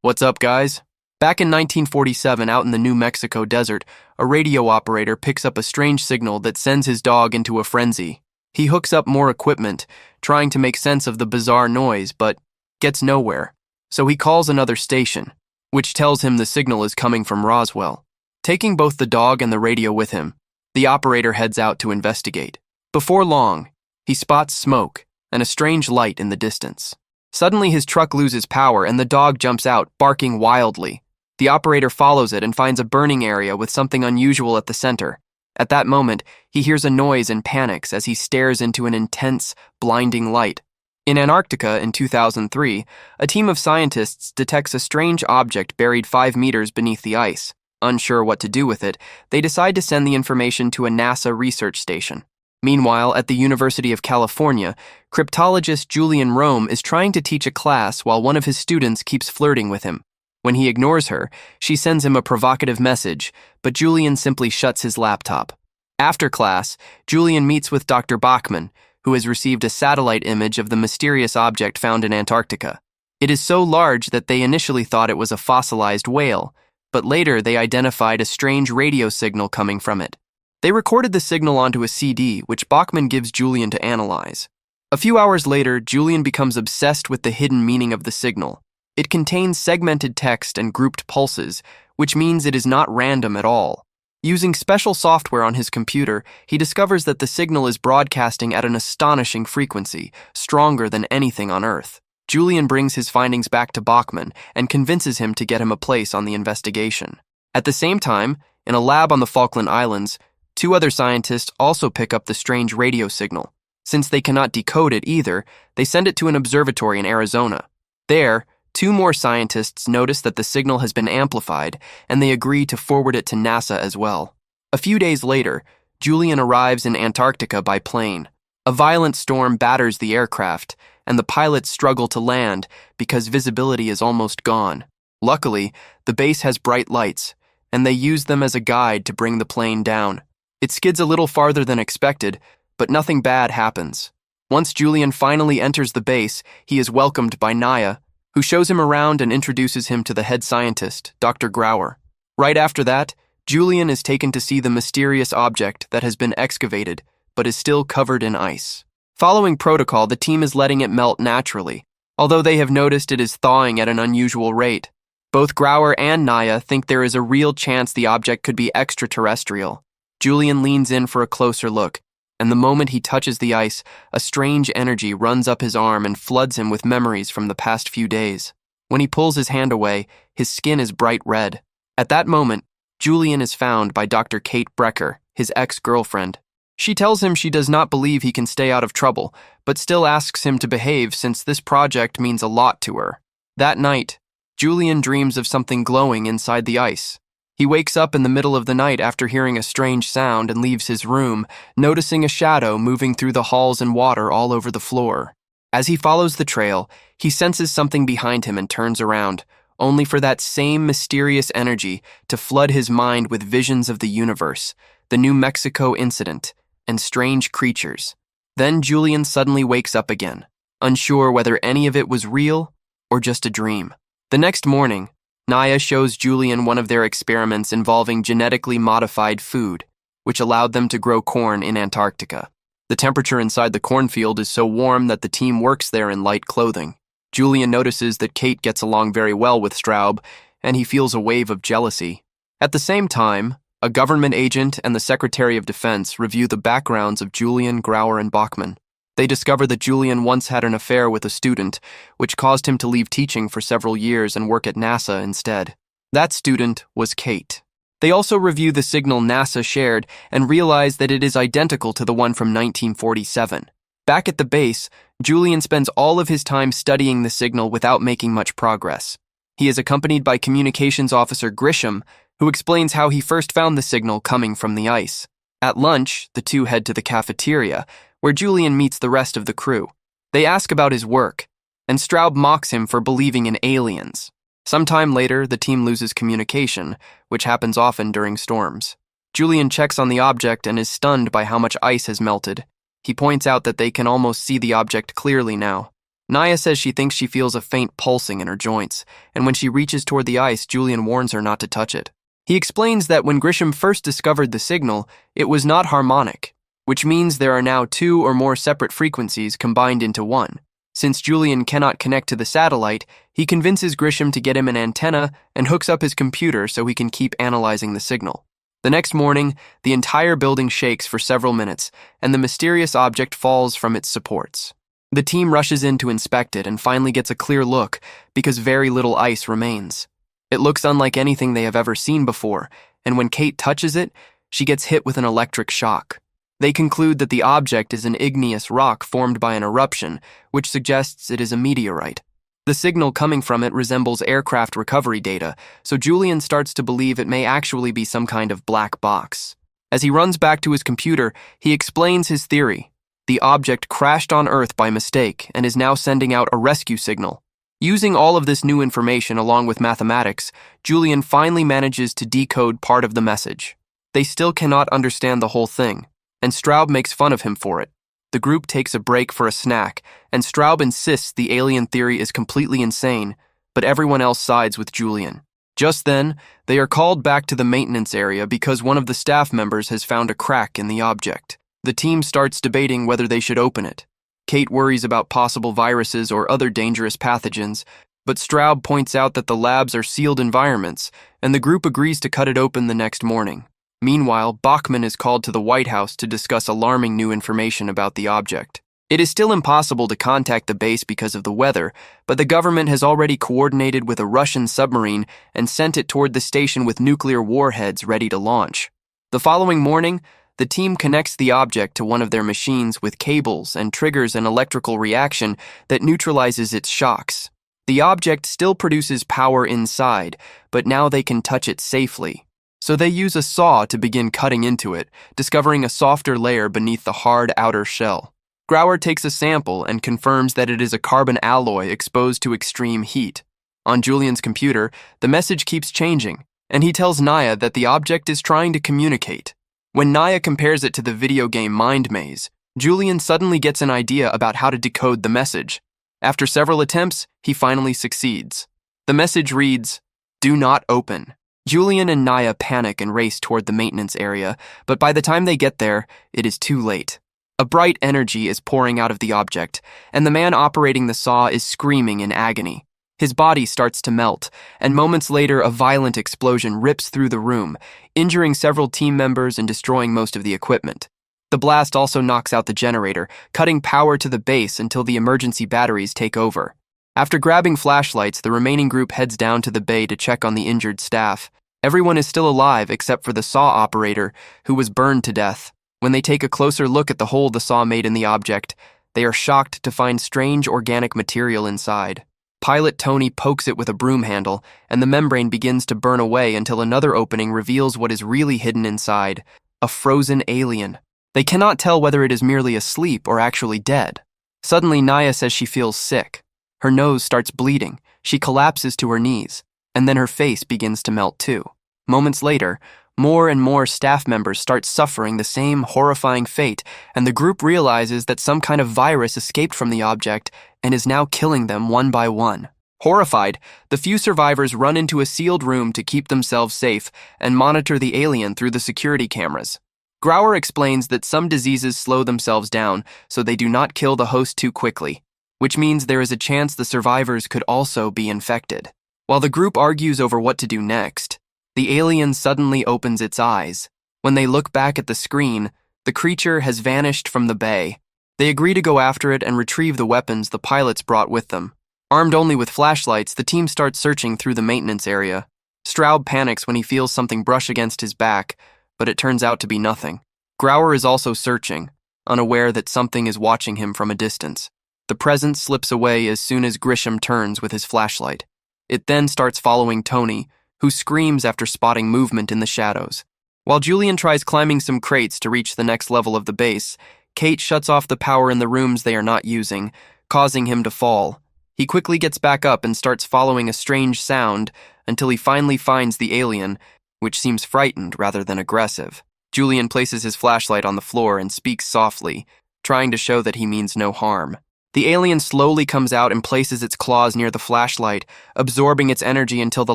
What's up, guys? Back in 1947, out in the New Mexico desert, a radio operator picks up a strange signal that sends his dog into a frenzy. He hooks up more equipment, trying to make sense of the bizarre noise, but gets nowhere. So he calls another station, which tells him the signal is coming from Roswell. Taking both the dog and the radio with him, the operator heads out to investigate. Before long, he spots smoke and a strange light in the distance. Suddenly, his truck loses power and the dog jumps out, barking wildly. The operator follows it and finds a burning area with something unusual at the center. At that moment, he hears a noise and panics as he stares into an intense, blinding light. In Antarctica in 2003, a team of scientists detects a strange object buried 5 meters beneath the ice. Unsure what to do with it, they decide to send the information to a NASA research station. Meanwhile, at the University of California, cryptologist Julian Rome is trying to teach a class while one of his students keeps flirting with him. When he ignores her, she sends him a provocative message, but Julian simply shuts his laptop. After class, Julian meets with Dr. Bachman, who has received a satellite image of the mysterious object found in Antarctica. It is so large that they initially thought it was a fossilized whale, but later they identified a strange radio signal coming from it. They recorded the signal onto a CD, which Bachman gives Julian to analyze. A few hours later, Julian becomes obsessed with the hidden meaning of the signal. It contains segmented text and grouped pulses, which means it is not random at all. Using special software on his computer, he discovers that the signal is broadcasting at an astonishing frequency, stronger than anything on Earth. Julian brings his findings back to Bachman and convinces him to get him a place on the investigation. At the same time, in a lab on the Falkland Islands, 2 other scientists also pick up the strange radio signal. Since they cannot decode it either, they send it to an observatory in Arizona. There, 2 more scientists notice that the signal has been amplified, and they agree to forward it to NASA as well. A few days later, Julian arrives in Antarctica by plane. A violent storm batters the aircraft, and the pilots struggle to land because visibility is almost gone. Luckily, the base has bright lights, and they use them as a guide to bring the plane down. It skids a little farther than expected, but nothing bad happens. Once Julian finally enters the base, he is welcomed by Naya, who shows him around and introduces him to the head scientist, Dr. Grauer. Right after that, Julian is taken to see the mysterious object that has been excavated, but is still covered in ice. Following protocol, the team is letting it melt naturally, although they have noticed it is thawing at an unusual rate. Both Grauer and Naya think there is a real chance the object could be extraterrestrial. Julian leans in for a closer look, and the moment he touches the ice, a strange energy runs up his arm and floods him with memories from the past few days. When he pulls his hand away, his skin is bright red. At that moment, Julian is found by Dr. Kate Brecker, his ex-girlfriend. She tells him she does not believe he can stay out of trouble, but still asks him to behave since this project means a lot to her. That night, Julian dreams of something glowing inside the ice. He wakes up in the middle of the night after hearing a strange sound and leaves his room, noticing a shadow moving through the halls and water all over the floor. As he follows the trail, he senses something behind him and turns around, only for that same mysterious energy to flood his mind with visions of the universe, the New Mexico incident, and strange creatures. Then Julian suddenly wakes up again, unsure whether any of it was real or just a dream. The next morning, Naya shows Julian one of their experiments involving genetically modified food, which allowed them to grow corn in Antarctica. The temperature inside the cornfield is so warm that the team works there in light clothing. Julian notices that Kate gets along very well with Straub, and he feels a wave of jealousy. At the same time, a government agent and the Secretary of Defense review the backgrounds of Julian, Grauer, and Bachman. They discover that Julian once had an affair with a student, which caused him to leave teaching for several years and work at NASA instead. That student was Kate. They also review the signal NASA shared and realize that it is identical to the one from 1947. Back at the base, Julian spends all of his time studying the signal without making much progress. He is accompanied by Communications Officer Grisham, who explains how he first found the signal coming from the ice. At lunch, the two head to the cafeteria, where Julian meets the rest of the crew. They ask about his work, and Straub mocks him for believing in aliens. Sometime later, the team loses communication, which happens often during storms. Julian checks on the object and is stunned by how much ice has melted. He points out that they can almost see the object clearly now. Naya says she thinks she feels a faint pulsing in her joints, and when she reaches toward the ice, Julian warns her not to touch it. He explains that when Grisham first discovered the signal, it was not harmonic, which means there are now two or more separate frequencies combined into one. Since Julian cannot connect to the satellite, he convinces Grisham to get him an antenna and hooks up his computer so he can keep analyzing the signal. The next morning, the entire building shakes for several minutes, and the mysterious object falls from its supports. The team rushes in to inspect it and finally gets a clear look because very little ice remains. It looks unlike anything they have ever seen before, and when Kate touches it, she gets hit with an electric shock. They conclude that the object is an igneous rock formed by an eruption, which suggests it is a meteorite. The signal coming from it resembles aircraft recovery data, so Julian starts to believe it may actually be some kind of black box. As he runs back to his computer, he explains his theory. The object crashed on Earth by mistake and is now sending out a rescue signal. Using all of this new information along with mathematics, Julian finally manages to decode part of the message. They still cannot understand the whole thing, and Straub makes fun of him for it. The group takes a break for a snack, and Straub insists the alien theory is completely insane, but everyone else sides with Julian. Just then, they are called back to the maintenance area because one of the staff members has found a crack in the object. The team starts debating whether they should open it. Kate worries about possible viruses or other dangerous pathogens, but Straub points out that the labs are sealed environments, and the group agrees to cut it open the next morning. Meanwhile, Bachmann is called to the White House to discuss alarming new information about the object. It is still impossible to contact the base because of the weather, but the government has already coordinated with a Russian submarine and sent it toward the station with nuclear warheads ready to launch. The following morning, the team connects the object to one of their machines with cables and triggers an electrical reaction that neutralizes its shocks. The object still produces power inside, but now they can touch it safely. So they use a saw to begin cutting into it, discovering a softer layer beneath the hard outer shell. Grauer takes a sample and confirms that it is a carbon alloy exposed to extreme heat. On Julian's computer, the message keeps changing, and he tells Naya that the object is trying to communicate. When Naya compares it to the video game Mind Maze, Julian suddenly gets an idea about how to decode the message. After several attempts, he finally succeeds. The message reads, "Do not open." Julian and Naya panic and race toward the maintenance area, but by the time they get there, it is too late. A bright energy is pouring out of the object, and the man operating the saw is screaming in agony. His body starts to melt, and moments later a violent explosion rips through the room, injuring several team members and destroying most of the equipment. The blast also knocks out the generator, cutting power to the base until the emergency batteries take over. After grabbing flashlights, the remaining group heads down to the bay to check on the injured staff. Everyone is still alive except for the saw operator, who was burned to death. When they take a closer look at the hole the saw made in the object, they are shocked to find strange organic material inside. Pilot Tony pokes it with a broom handle, and the membrane begins to burn away until another opening reveals what is really hidden inside: a frozen alien. They cannot tell whether it is merely asleep or actually dead. Suddenly, Naya says she feels sick. Her nose starts bleeding, she collapses to her knees, and then her face begins to melt too. Moments later, more and more staff members start suffering the same horrifying fate, and the group realizes that some kind of virus escaped from the object and is now killing them one by one. Horrified, the few survivors run into a sealed room to keep themselves safe and monitor the alien through the security cameras. Grauer explains that some diseases slow themselves down so they do not kill the host too quickly, which means there is a chance the survivors could also be infected. While the group argues over what to do next, the alien suddenly opens its eyes. When they look back at the screen, the creature has vanished from the bay. They agree to go after it and retrieve the weapons the pilots brought with them. Armed only with flashlights, the team starts searching through the maintenance area. Straub panics when he feels something brush against his back, but it turns out to be nothing. Grauer is also searching, unaware that something is watching him from a distance. The presence slips away as soon as Grisham turns with his flashlight. It then starts following Tony, who screams after spotting movement in the shadows. While Julian tries climbing some crates to reach the next level of the base, Kate shuts off the power in the rooms they are not using, causing him to fall. He quickly gets back up and starts following a strange sound until he finally finds the alien, which seems frightened rather than aggressive. Julian places his flashlight on the floor and speaks softly, trying to show that he means no harm. The alien slowly comes out and places its claws near the flashlight, absorbing its energy until the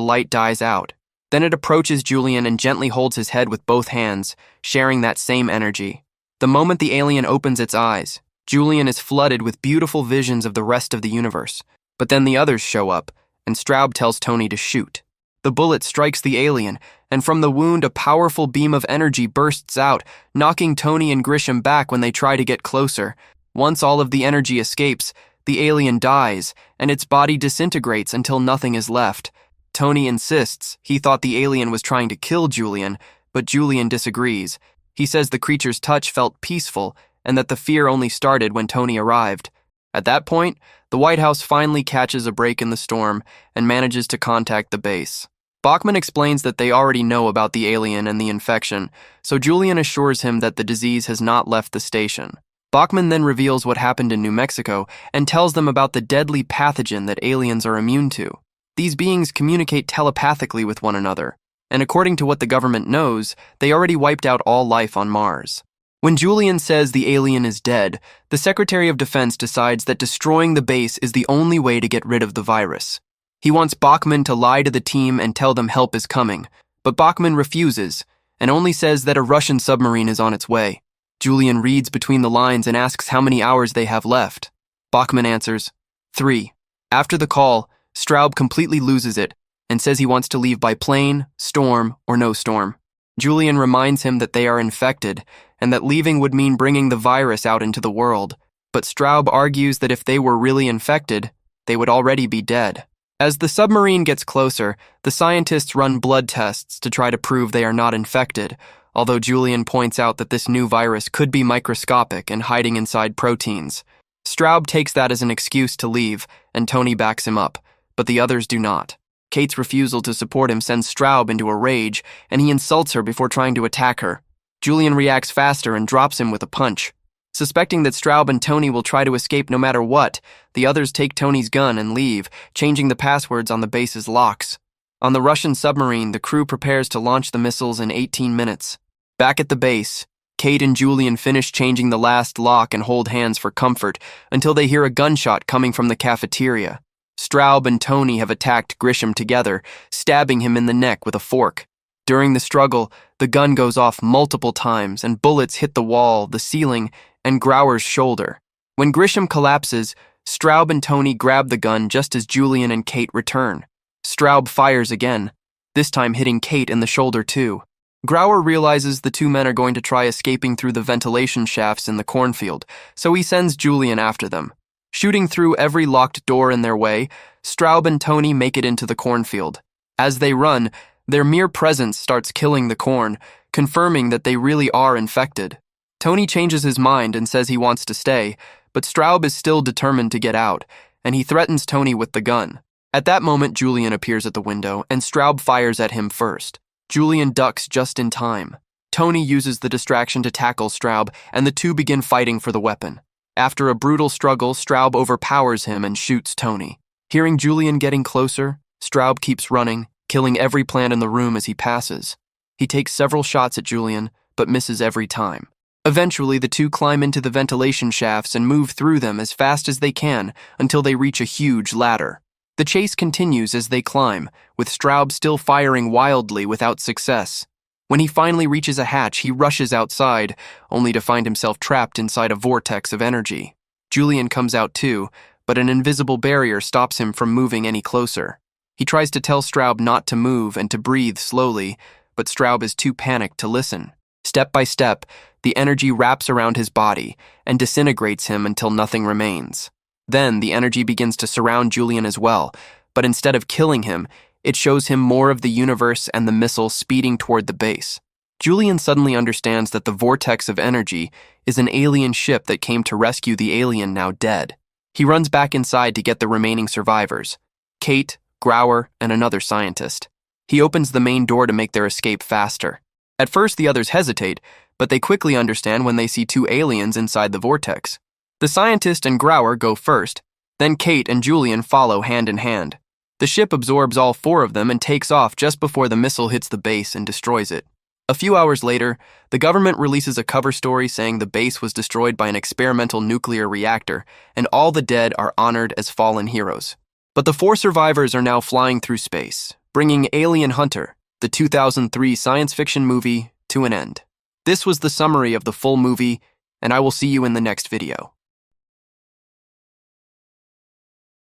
light dies out. Then it approaches Julian and gently holds his head with both hands, sharing that same energy. The moment the alien opens its eyes, Julian is flooded with beautiful visions of the rest of the universe. But then the others show up, and Straub tells Tony to shoot. The bullet strikes the alien, and from the wound a powerful beam of energy bursts out, knocking Tony and Grisham back when they try to get closer. Once all of the energy escapes, the alien dies, and its body disintegrates until nothing is left. Tony insists he thought the alien was trying to kill Julian, but Julian disagrees. He says the creature's touch felt peaceful, and that the fear only started when Tony arrived. At that point, the White House finally catches a break in the storm and manages to contact the base. Bachman explains that they already know about the alien and the infection, so Julian assures him that the disease has not left the station. Bachman then reveals what happened in New Mexico and tells them about the deadly pathogen that aliens are immune to. These beings communicate telepathically with one another, and according to what the government knows, they already wiped out all life on Mars. When Julian says the alien is dead, the Secretary of Defense decides that destroying the base is the only way to get rid of the virus. He wants Bachman to lie to the team and tell them help is coming, but Bachman refuses and only says that a Russian submarine is on its way. Julian reads between the lines and asks how many hours they have left. Bachman answers, 3. After the call, Straub completely loses it and says he wants to leave by plane, storm, or no storm. Julian reminds him that they are infected and that leaving would mean bringing the virus out into the world, but Straub argues that if they were really infected, they would already be dead. As the submarine gets closer, the scientists run blood tests to try to prove they are not infected, although Julian points out that this new virus could be microscopic and hiding inside proteins. Straub takes that as an excuse to leave, and Tony backs him up, but the others do not. Kate's refusal to support him sends Straub into a rage, and he insults her before trying to attack her. Julian reacts faster and drops him with a punch. Suspecting that Straub and Tony will try to escape no matter what, the others take Tony's gun and leave, changing the passwords on the base's locks. On the Russian submarine, the crew prepares to launch the missiles in 18 minutes. Back at the base, Kate and Julian finish changing the last lock and hold hands for comfort until they hear a gunshot coming from the cafeteria. Straub and Tony have attacked Grisham together, stabbing him in the neck with a fork. During the struggle, the gun goes off multiple times and bullets hit the wall, the ceiling, and Grauer's shoulder. When Grisham collapses, Straub and Tony grab the gun just as Julian and Kate return. Straub fires again, this time hitting Kate in the shoulder too. Grauer realizes the two men are going to try escaping through the ventilation shafts in the cornfield, so he sends Julian after them. Shooting through every locked door in their way, Straub and Tony make it into the cornfield. As they run, their mere presence starts killing the corn, confirming that they really are infected. Tony changes his mind and says he wants to stay, but Straub is still determined to get out, and he threatens Tony with the gun. At that moment, Julian appears at the window, and Straub fires at him first. Julian ducks just in time. Tony uses the distraction to tackle Straub, and the two begin fighting for the weapon. After a brutal struggle, Straub overpowers him and shoots Tony. Hearing Julian getting closer, Straub keeps running, killing every plant in the room as he passes. He takes several shots at Julian, but misses every time. Eventually, the two climb into the ventilation shafts and move through them as fast as they can until they reach a huge ladder. The chase continues as they climb, with Straub still firing wildly without success. When he finally reaches a hatch, he rushes outside, only to find himself trapped inside a vortex of energy. Julian comes out too, but an invisible barrier stops him from moving any closer. He tries to tell Straub not to move and to breathe slowly, but Straub is too panicked to listen. Step by step, the energy wraps around his body and disintegrates him until nothing remains. Then the energy begins to surround Julian as well, but instead of killing him, it shows him more of the universe and the missile speeding toward the base. Julian suddenly understands that the vortex of energy is an alien ship that came to rescue the alien now dead. He runs back inside to get the remaining survivors, Kate, Grauer, and another scientist. He opens the main door to make their escape faster. At first, the others hesitate, but they quickly understand when they see two aliens inside the vortex. The scientist and Grauer go first, then Kate and Julian follow hand in hand. The ship absorbs all four of them and takes off just before the missile hits the base and destroys it. A few hours later, the government releases a cover story saying the base was destroyed by an experimental nuclear reactor, and all the dead are honored as fallen heroes. But the 4 survivors are now flying through space, bringing Alien Hunter, the 2003 science fiction movie, to an end. This was the summary of the full movie, and I will see you in the next video.